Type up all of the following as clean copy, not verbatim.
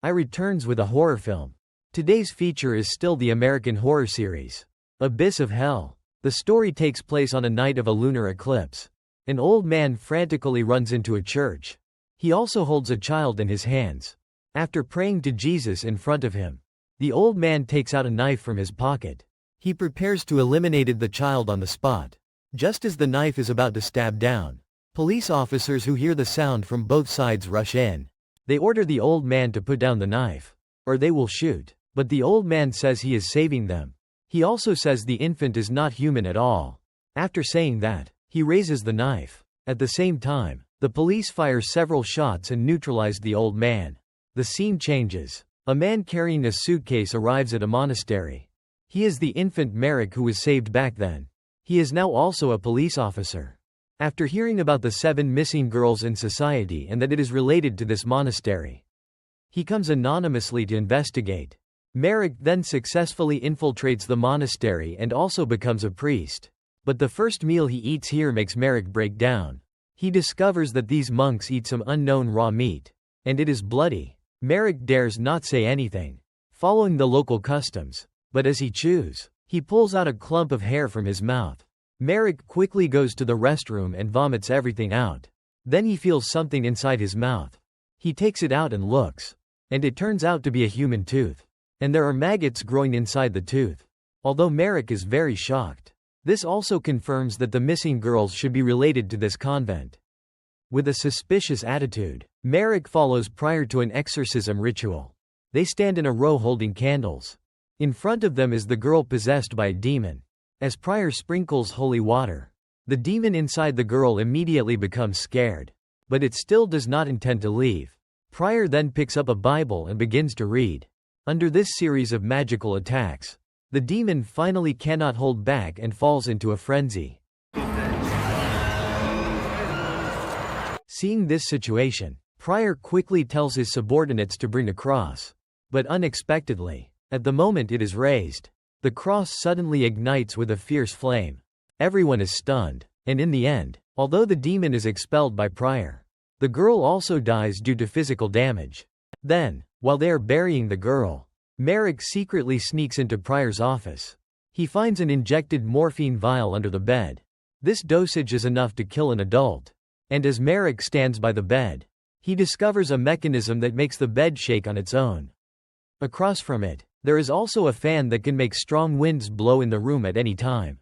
I returns with a horror film. Today's feature is still the American horror series, Abyss of Hell. The story takes place on a night of a lunar eclipse. An old man frantically runs into a church. He also holds a child in his hands. After praying to Jesus in front of him, the old man takes out a knife from his pocket. He prepares to eliminate the child on the spot. Just as the knife is about to stab down, police officers who hear the sound from both sides rush in. They order the old man to put down the knife, or they will shoot. But the old man says he is saving them. He also says the infant is not human at all. After saying that, he raises the knife. At the same time, the police fire several shots and neutralize the old man. The scene changes. A man carrying a suitcase arrives at a monastery. He is the infant Merrick who was saved back then. He is now also a police officer. After hearing about the 7 missing girls in society and that it is related to this monastery, he comes anonymously to investigate. Merrick then successfully infiltrates the monastery and also becomes a priest. But the first meal he eats here makes Merrick break down. He discovers that these monks eat some unknown raw meat, and it is bloody. Merrick dares not say anything, following the local customs, but as he chews, he pulls out a clump of hair from his mouth. Merrick quickly goes to the restroom and vomits everything out. Then he feels something inside his mouth. He takes it out and looks, and it turns out to be a human tooth. And there are maggots growing inside the tooth. Although Merrick is very shocked, this also confirms that the missing girls should be related to this convent. With a suspicious attitude, Merrick follows Pryor to an exorcism ritual. They stand in a row holding candles. In front of them is the girl possessed by a demon. As Pryor sprinkles holy water, the demon inside the girl immediately becomes scared. But it still does not intend to leave. Pryor then picks up a Bible and begins to read. Under this series of magical attacks, the demon finally cannot hold back and falls into a frenzy. Seeing this situation, Pryor quickly tells his subordinates to bring a cross. But unexpectedly, at the moment it is raised, the cross suddenly ignites with a fierce flame. Everyone is stunned, and in the end, although the demon is expelled by Pryor, the girl also dies due to physical damage. Then, while they are burying the girl, Merrick secretly sneaks into Pryor's office. He finds an injected morphine vial under the bed. This dosage is enough to kill an adult. And as Merrick stands by the bed, he discovers a mechanism that makes the bed shake on its own. Across from it, there is also a fan that can make strong winds blow in the room at any time.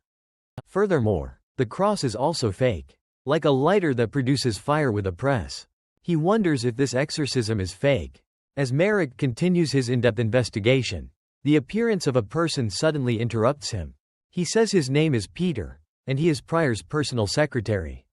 Furthermore, the cross is also fake, like a lighter that produces fire with a press. He wonders if this exorcism is fake. As Merrick continues his in-depth investigation, the appearance of a person suddenly interrupts him. He says his name is Peter, and he is Pryor's personal secretary.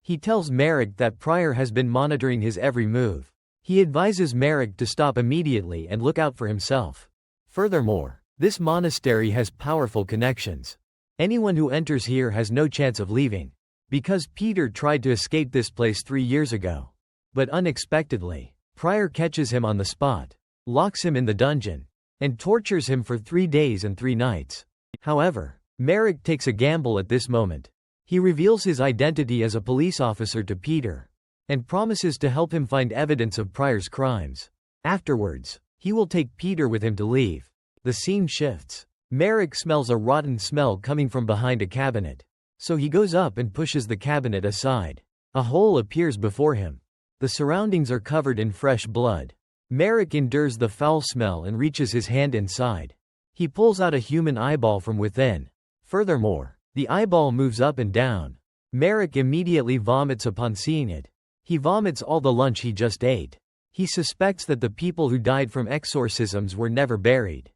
He tells Merrick that Pryor has been monitoring his every move. He advises Merrick to stop immediately and look out for himself. Furthermore, this monastery has powerful connections. Anyone who enters here has no chance of leaving, because Peter tried to escape this place 3 years ago. But unexpectedly, Pryor catches him on the spot, locks him in the dungeon, and tortures him for 3 days and 3 nights. However, Merrick takes a gamble at this moment. He reveals his identity as a police officer to Peter, and promises to help him find evidence of Pryor's crimes. Afterwards, he will take Peter with him to leave. The scene shifts. Merrick smells a rotten smell coming from behind a cabinet. So he goes up and pushes the cabinet aside. A hole appears before him. The surroundings are covered in fresh blood. Merrick endures the foul smell and reaches his hand inside. He pulls out a human eyeball from within. Furthermore, the eyeball moves up and down. Merrick immediately vomits upon seeing it. He vomits all the lunch he just ate. He suspects that the people who died from exorcisms were never buried.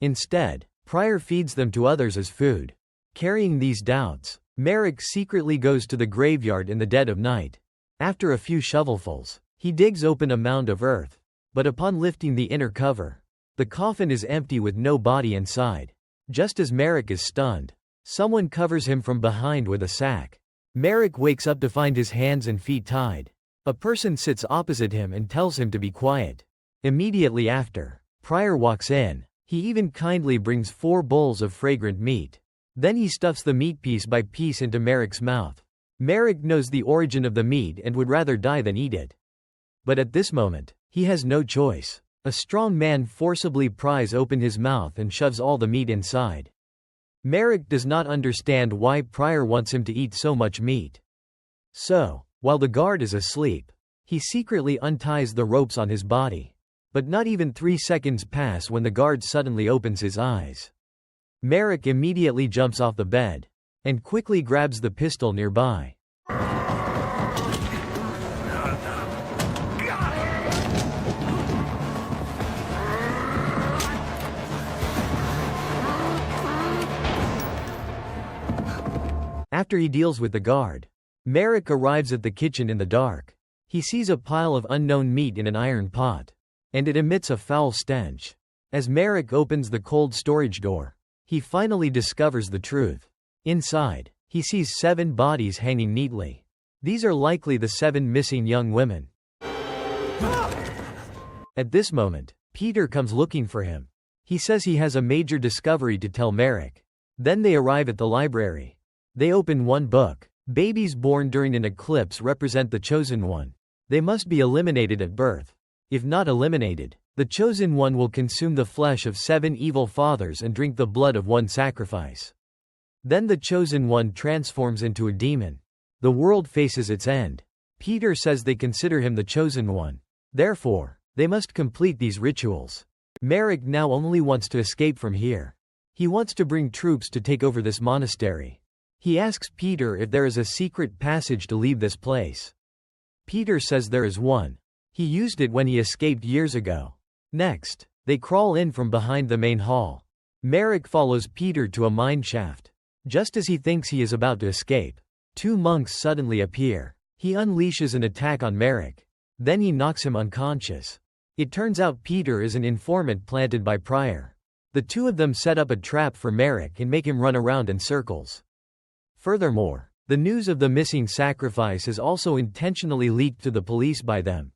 Instead, Pryor feeds them to others as food. Carrying these doubts, Merrick secretly goes to the graveyard in the dead of night. After a few shovelfuls, he digs open a mound of earth. But upon lifting the inner cover, the coffin is empty with no body inside. Just as Merrick is stunned, someone covers him from behind with a sack. Merrick wakes up to find his hands and feet tied. A person sits opposite him and tells him to be quiet. Immediately after, Pryor walks in. He even kindly brings 4 bowls of fragrant meat. Then he stuffs the meat piece by piece into Merrick's mouth. Merrick knows the origin of the meat and would rather die than eat it. But at this moment, he has no choice. A strong man forcibly pries open his mouth and shoves all the meat inside. Merrick does not understand why Pryor wants him to eat so much meat. So, while the guard is asleep, he secretly unties the ropes on his body. But not even 3 seconds pass when the guard suddenly opens his eyes. Merrick immediately jumps off the bed and quickly grabs the pistol nearby. After he deals with the guard, Merrick arrives at the kitchen in the dark. He sees a pile of unknown meat in an iron pot, and it emits a foul stench. As Merrick opens the cold storage door, he finally discovers the truth. Inside, he sees 7 bodies hanging neatly. These are likely the 7 missing young women. At this moment, Peter comes looking for him. He says he has a major discovery to tell Merrick. Then they arrive at the library. They open one book. Babies born during an eclipse represent the chosen one. They must be eliminated at birth. If not eliminated, the chosen one will consume the flesh of 7 evil fathers and drink the blood of one sacrifice. Then the chosen one transforms into a demon. The world faces its end. Peter says they consider him the chosen one. Therefore, they must complete these rituals. Merrick now only wants to escape from here. He wants to bring troops to take over this monastery. He asks Peter if there is a secret passage to leave this place. Peter says there is one. He used it when he escaped years ago. Next, they crawl in from behind the main hall. Merrick follows Peter to a mine shaft. Just as he thinks he is about to escape, 2 monks suddenly appear. He unleashes an attack on Merrick. Then he knocks him unconscious. It turns out Peter is an informant planted by Pryor. The 2 of them set up a trap for Merrick and make him run around in circles. Furthermore, the news of the missing sacrifice is also intentionally leaked to the police by them.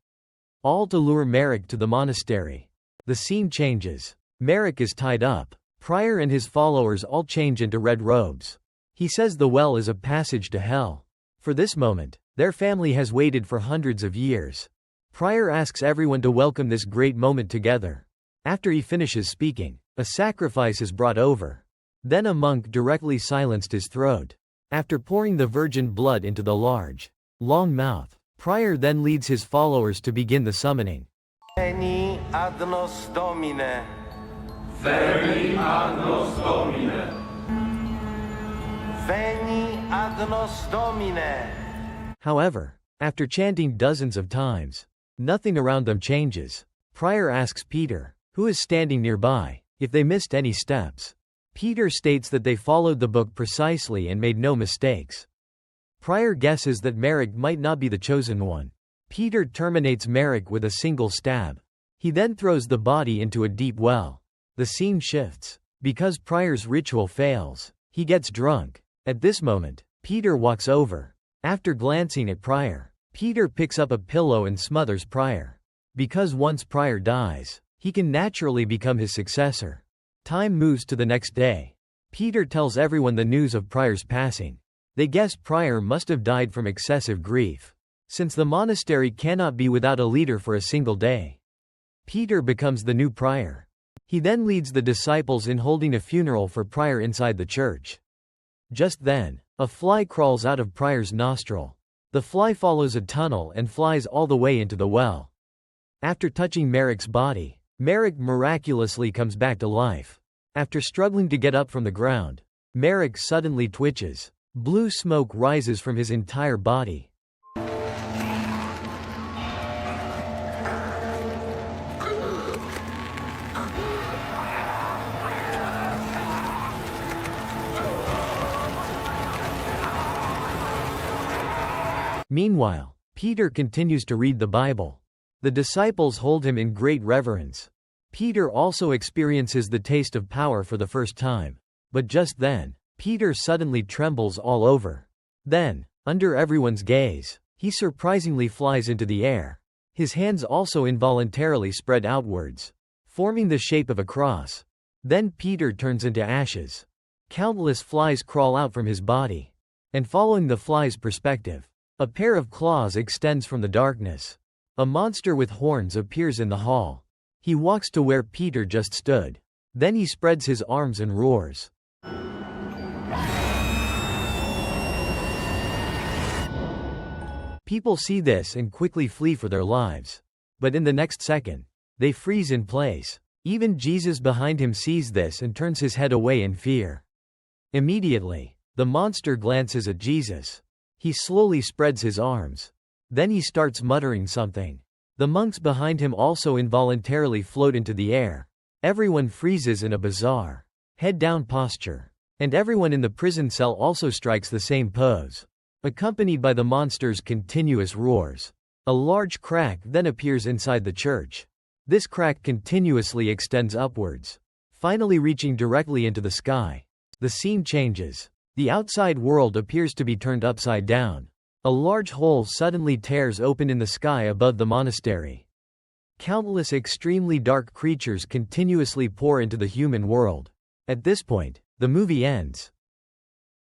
All to lure Merrick to the monastery. The scene changes. Merrick is tied up. Pryor and his followers all change into red robes. He says the well is a passage to hell. For this moment, their family has waited for hundreds of years. Pryor asks everyone to welcome this great moment together. After he finishes speaking, a sacrifice is brought over. Then a monk directly silenced his throat. After pouring the virgin blood into the large, long mouth, Pryor then leads his followers to begin the summoning. Veni ad nos Domine. Veni ad nos Domine. Veni ad nos Domine. However, after chanting dozens of times, nothing around them changes. Pryor asks Peter, who is standing nearby, if they missed any steps. Peter states that they followed the book precisely and made no mistakes. Pryor guesses that Merrick might not be the chosen one. Peter terminates Merrick with a single stab. He then throws the body into a deep well. The scene shifts. Because Pryor's ritual fails, he gets drunk. At this moment, Peter walks over. After glancing at Pryor, Peter picks up a pillow and smothers Pryor. Because once Pryor dies, he can naturally become his successor. Time moves to the next day. Peter tells everyone the news of Pryor's passing. They guess Pryor must have died from excessive grief, since the monastery cannot be without a leader for a single day. Peter becomes the new Pryor. He then leads the disciples in holding a funeral for Pryor inside the church. Just then, a fly crawls out of Pryor's nostril. The fly follows a tunnel and flies all the way into the well. After touching Merrick's body, Merrick miraculously comes back to life. After struggling to get up from the ground, Merrick suddenly twitches. Blue smoke rises from his entire body. Meanwhile, Peter continues to read the Bible. The disciples hold him in great reverence. Peter also experiences the taste of power for the first time. But just then, Peter suddenly trembles all over. Then, under everyone's gaze, he surprisingly flies into the air. His hands also involuntarily spread outwards, forming the shape of a cross. Then Peter turns into ashes. Countless flies crawl out from his body. And following the fly's perspective, a pair of claws extends from the darkness. A monster with horns appears in the hall. He walks to where Peter just stood. Then he spreads his arms and roars. People see this and quickly flee for their lives. But in the next second, they freeze in place. Even Jesus behind him sees this and turns his head away in fear. Immediately, the monster glances at Jesus. He slowly spreads his arms. Then he starts muttering something. The monks behind him also involuntarily float into the air. Everyone freezes in a bizarre, head-down posture. And everyone in the prison cell also strikes the same pose, accompanied by the monster's continuous roars. A large crack then appears inside the church. This crack continuously extends upwards, finally reaching directly into the sky. The scene changes. The outside world appears to be turned upside down. A large hole suddenly tears open in the sky above the monastery. Countless extremely dark creatures continuously pour into the human world. At this point, the movie ends.